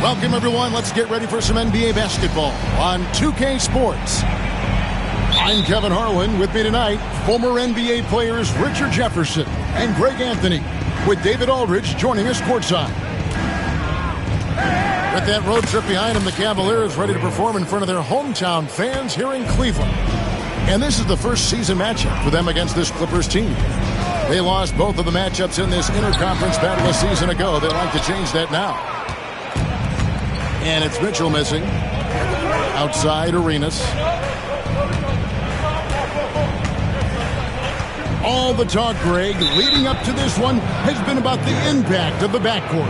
Welcome, everyone. Let's get ready for some NBA basketball on 2K Sports. I'm Kevin Harlan. With me tonight, former NBA players Richard Jefferson and Greg Anthony, with David Aldridge joining us courtside. With that road trip behind them, the Cavaliers ready to perform in front of their hometown fans here in Cleveland. And this is the first season matchup for them against this Clippers team. They lost both of the matchups in this interconference battle a season ago. They'd like to change that now. And it's Mitchell missing. Outside, Arenas. All the talk, Greg, leading up to this one has been about the impact of the backcourt.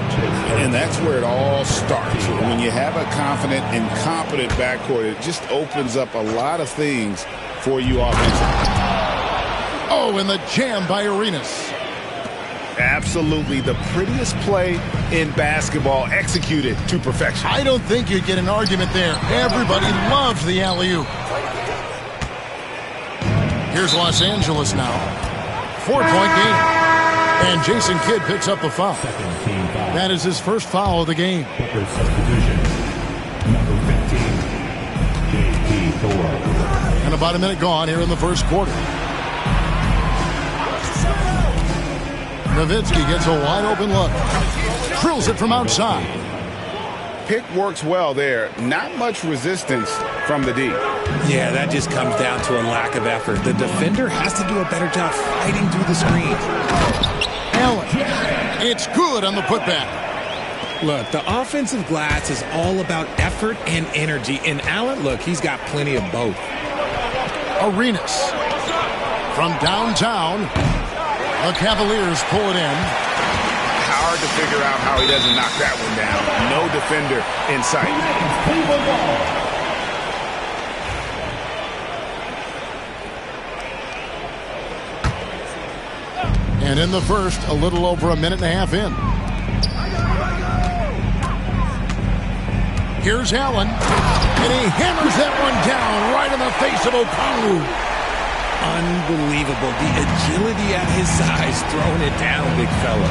And that's where it all starts. When you have a confident and competent backcourt, it just opens up a lot of things for you offensively. Oh, and the jam by Arenas. Absolutely the prettiest play in basketball, executed to perfection. I don't think you'd get an argument there. Everybody loves the alley-oop. Here's Los Angeles now. 4-point game. And Jason Kidd picks up the foul. That is his first foul of the game. And about a minute gone here in the first quarter. Nowitzki gets a wide-open look. Drills it from outside. Pick works well there. Not much resistance from the D. Yeah, that just comes down to a lack of effort. The defender has to do a better job fighting through the screen. Allen. It's good on the putback. Look, the offensive glass is all about effort and energy. And Allen, look, he's got plenty of both. Arenas. From downtown. The Cavaliers pull it in. Hard to figure out how he doesn't knock that one down. No defender in sight. And in the first, a little over a minute and a half in. Here's Allen. And he hammers that one down right in the face of Okongwu. Unbelievable. The agility at his size, throwing it down, big fella.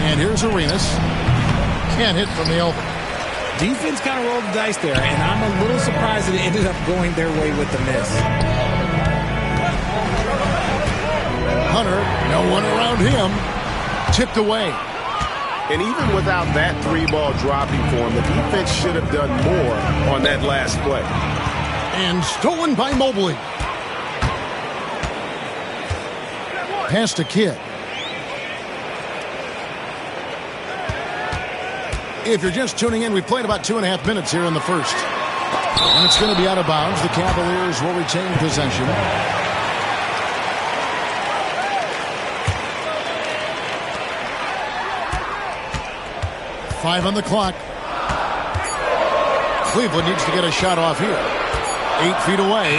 And here's Arenas. Can't hit from the elbow. Defense kind of rolled the dice there, and I'm a little surprised that it ended up going their way with the miss. Hunter, no one around him. Tipped away. And even without that three-ball dropping for him, the defense should have done more on that last play. And stolen by Mobley. Pass to Kidd. If you're just tuning in, we played about 2.5 minutes here in the first. And it's going to be out of bounds. The Cavaliers will retain possession. Five on the clock. Cleveland needs to get a shot off here. 8 feet away.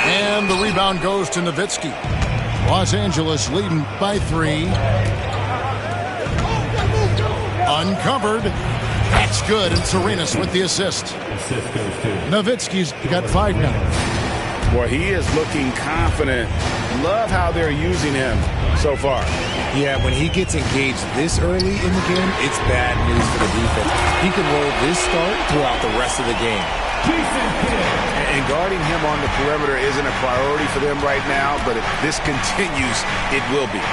And the rebound goes to Nowitzki. Los Angeles leading by 3. Uncovered. That's good. And Arenas with the assist. Nowitzki's got 5 now. Boy, he is looking confident. Love how they're using him so far. Yeah, when he gets engaged this early in the game, it's bad news for the defense. He can roll this start throughout the rest of the game. And guarding him on the perimeter isn't a priority for them right now, but if this continues, it will be.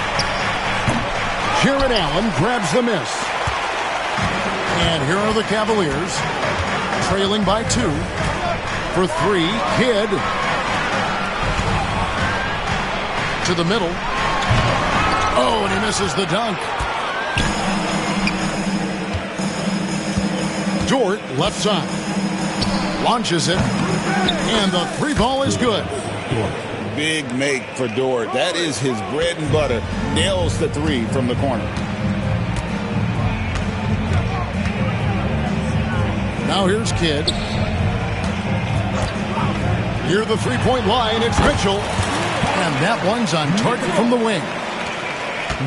Jared Allen grabs the miss. And here are the Cavaliers, trailing by 2. For 3, Kidd. To the middle. Oh, and he misses the dunk. Dort, left side. Launches it. And the three ball is good. Big make for Dort. That is his bread and butter. Nails the three from the corner. Now here's Kidd. Near the three-point line, it's Mitchell. And that one's on target from the wing.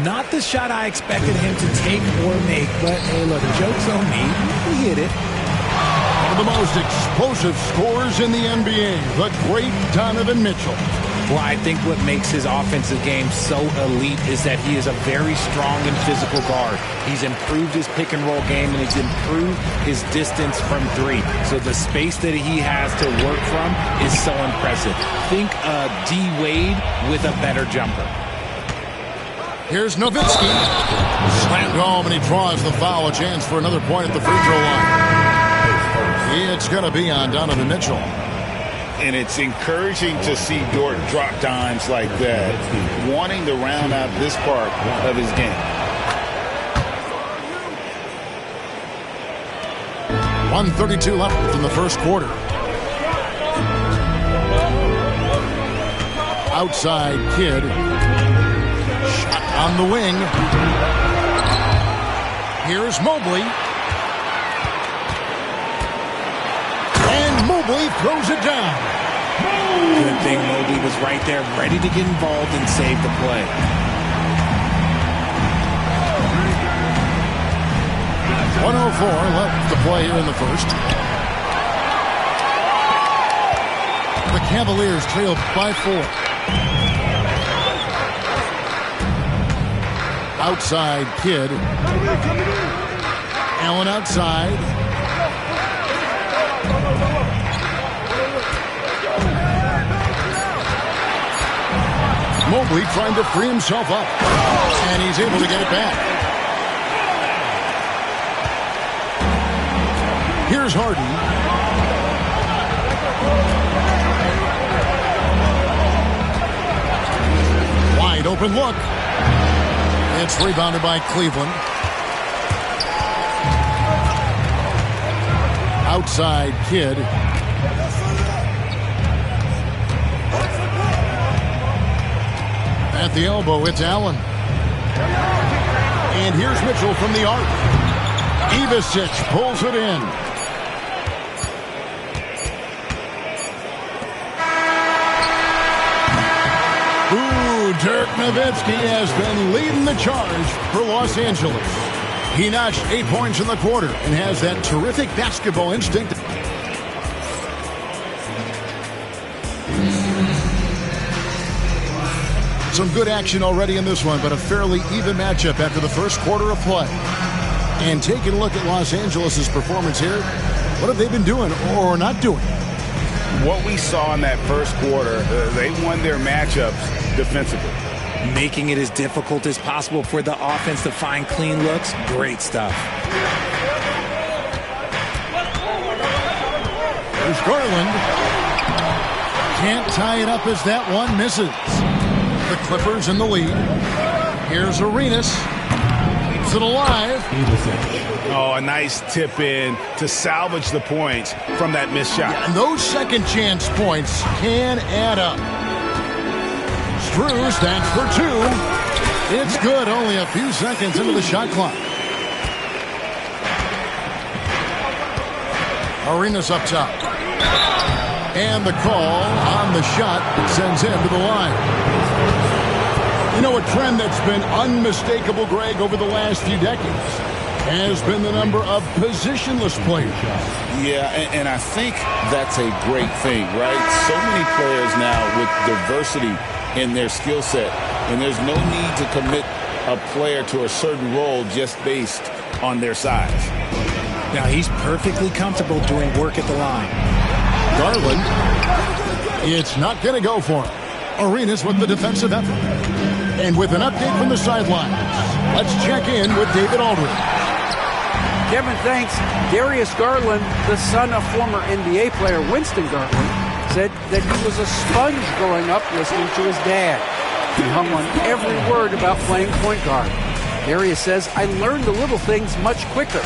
Not the shot I expected him to take or make, but hey, look, joke's on me. He hit it. One of the most explosive scorers in the NBA, the great Donovan Mitchell. Well, I think what makes his offensive game so elite is that he is a very strong and physical guard. He's improved his pick-and-roll game, and he's improved his distance from three. So the space that he has to work from is so impressive. Think D. Wade with a better jumper. Here's Nowitzki. Slammed home, and he draws the foul. A chance for another point at the free throw line. It's going to be on Donovan Mitchell. And it's encouraging to see Dort drop dimes like that, wanting to round out this part of his game. 1:32 left in the first quarter. Outside Kidd. Shot on the wing. Here's Mobley. And Mobley throws it down. Good thing Mobley was right there, ready to get involved and save the play. .104 left to play here in the first. The Cavaliers trail by 4. Outside Kidd. Allen outside. Mobley trying to free himself up. And he's able to get it back. Here's Harden. Wide open look. It's rebounded by Cleveland. Outside Kidd. At the elbow, it's Allen. And here's Mitchell from the arc. Ivicic pulls it in. Dirk Nowitzki has been leading the charge for Los Angeles. He notched 8 points in the quarter and has that terrific basketball instinct. Some good action already in this one, but a fairly even matchup after the first quarter of play. And taking a look at Los Angeles' performance here, what have they been doing or not doing? What we saw in that first quarter, they won their matchups defensively. Making it as difficult as possible for the offense to find clean looks. Great stuff. There's Garland. Can't tie it up as that one misses. The Clippers in the lead. Here's Arenas. Keeps it alive. Oh, a nice tip in to salvage the points from that missed shot. Yeah, and those second chance points can add up. Struz, that's for 2. It's good, only a few seconds into the shot clock. Arenas up top. And the call on the shot sends him to the line. You know, a trend that's been unmistakable, Greg, over the last few decades has been the number of positionless players. Yeah, and I think that's a great thing, right? So many players now with diversity in their skill set, and there's no need to commit a player to a certain role just based on their size. Now he's perfectly comfortable doing work at the line. Garland, it's not going to go for him. Arenas with the defensive effort. And with an update from the sidelines, let's check in with David Aldridge. Kevin, thanks. Darius Garland, the son of former NBA player Winston Garland, said that he was a sponge growing up listening to his dad. He hung on every word about playing point guard. Darius says, I learned the little things much quicker.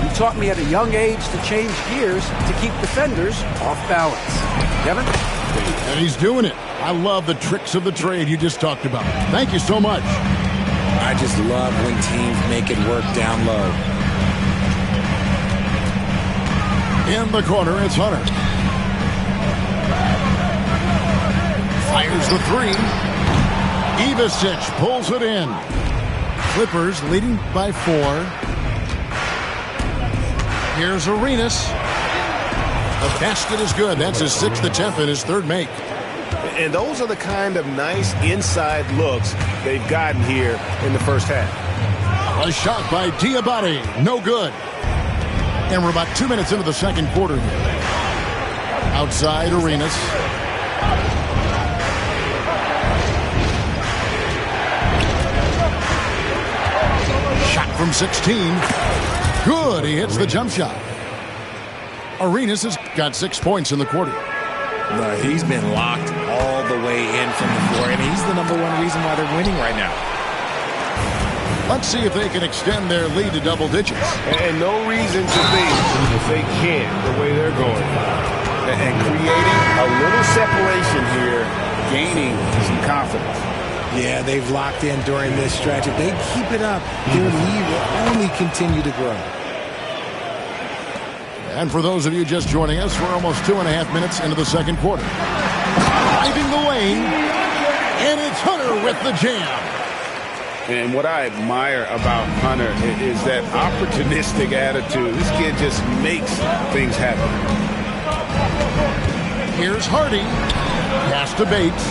You taught me at a young age to change gears to keep defenders off balance. Kevin? And he's doing it. I love the tricks of the trade you just talked about. Thank you so much. I just love when teams make it work down low. In the corner, it's Hunter. Fires the three. Ivicic pulls it in. Clippers leading by 4. Here's Arenas. The basket is good. That's his 6th attempt and his 3rd make. And those are the kind of nice inside looks they've gotten here in the first half. A shot by Diabate. No good. And we're about 2 minutes into the second quarter here. Outside, Arenas. Shot from 16. Good. He hits the jump shot. Arenas has got 6 points in the quarter. No, he's been locked all the way in from the floor, and he's the #1 reason why they're winning right now. Let's see if they can extend their lead to double digits. And no reason to think if they can't the way they're going. And creating a little separation here, gaining some confidence. Yeah, they've locked in during this stretch. If they keep it up, their lead will only continue to grow. And for those of you just joining us, we're almost 2.5 minutes into the second quarter. Driving the lane, and it's Hunter with the jam. And what I admire about Hunter is that opportunistic attitude. This kid just makes things happen. Here's Hardy. Pass to Bates.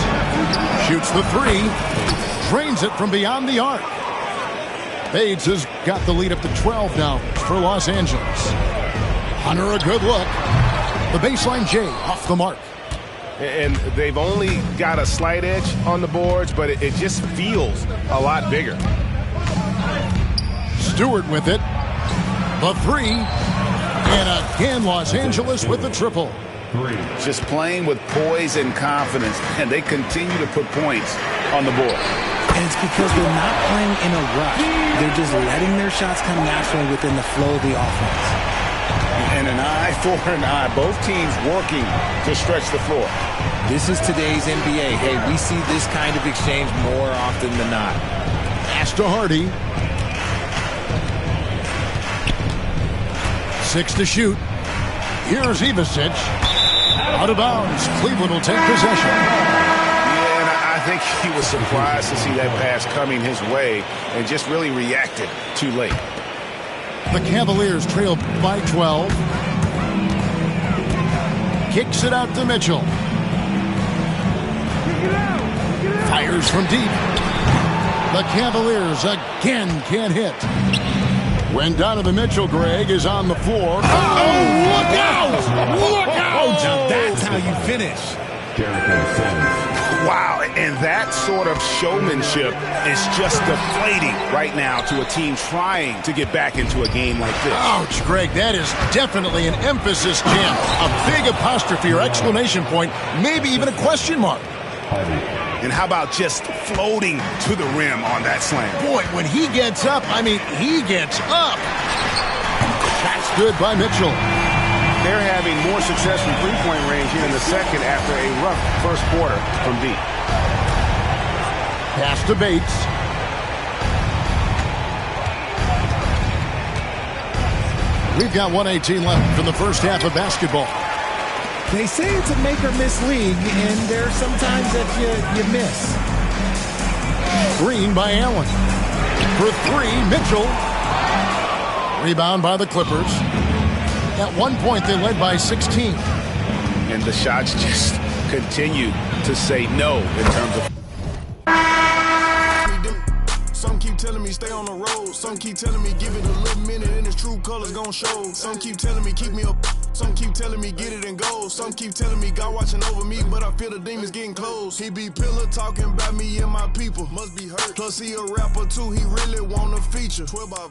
Shoots the 3. Drains it from beyond the arc. Bates has got the lead up to 12 now for Los Angeles. Hunter a good look. The baseline J off the mark. And they've only got a slight edge on the boards, but it just feels a lot bigger. Stewart with it. The 3. And again, Los Angeles with the triple. Just playing with poise and confidence, and they continue to put points on the board. And it's because they're not playing in a rush. They're just letting their shots come naturally within the flow of the offense. And an eye for an eye. Both teams working to stretch the floor. This is today's NBA. Hey, we see this kind of exchange more often than not. Pass to Hardy. 6 to shoot. Here's Ivicic. Out of bounds. Cleveland will take possession. Yeah, and I think he was surprised to see that pass coming his way and just really reacted too late. The Cavaliers trail by 12. Kicks it out to Mitchell. Fires from deep. The Cavaliers again can't hit. When Donovan Mitchell, Greg, is on the floor. Oh, look out! Look out! Now that's how you finish. Wow, and that sort of showmanship is just deflating right now to a team trying to get back into a game like this. Ouch, Greg, that is definitely an emphasis jam. A big apostrophe or exclamation point, maybe even a question mark. And how about just floating to the rim on that slam? Boy, when he gets up, I mean, he gets up. That's good by Mitchell. They're having more success from three-point range here in the second after a rough first quarter from deep. Pass to Bates. We've got 1:18 left from the first half of basketball. They say it's a make-or-miss league, and there are some times that you miss. Green by Allen. For 3, Mitchell. Rebound by the Clippers. At one point, they led by 16. And the shots just continue to say no in terms of... Some keep telling me stay on the road. Some keep telling me give it a little minute and its true colors gon' show. Some keep telling me keep me up. Some keep telling me get it and go. Some keep telling me God watching over me, but I feel the demons getting close. He be pillar talking about me and my people. Must be hurt. Plus he a rapper too. He really want a feature. 12 by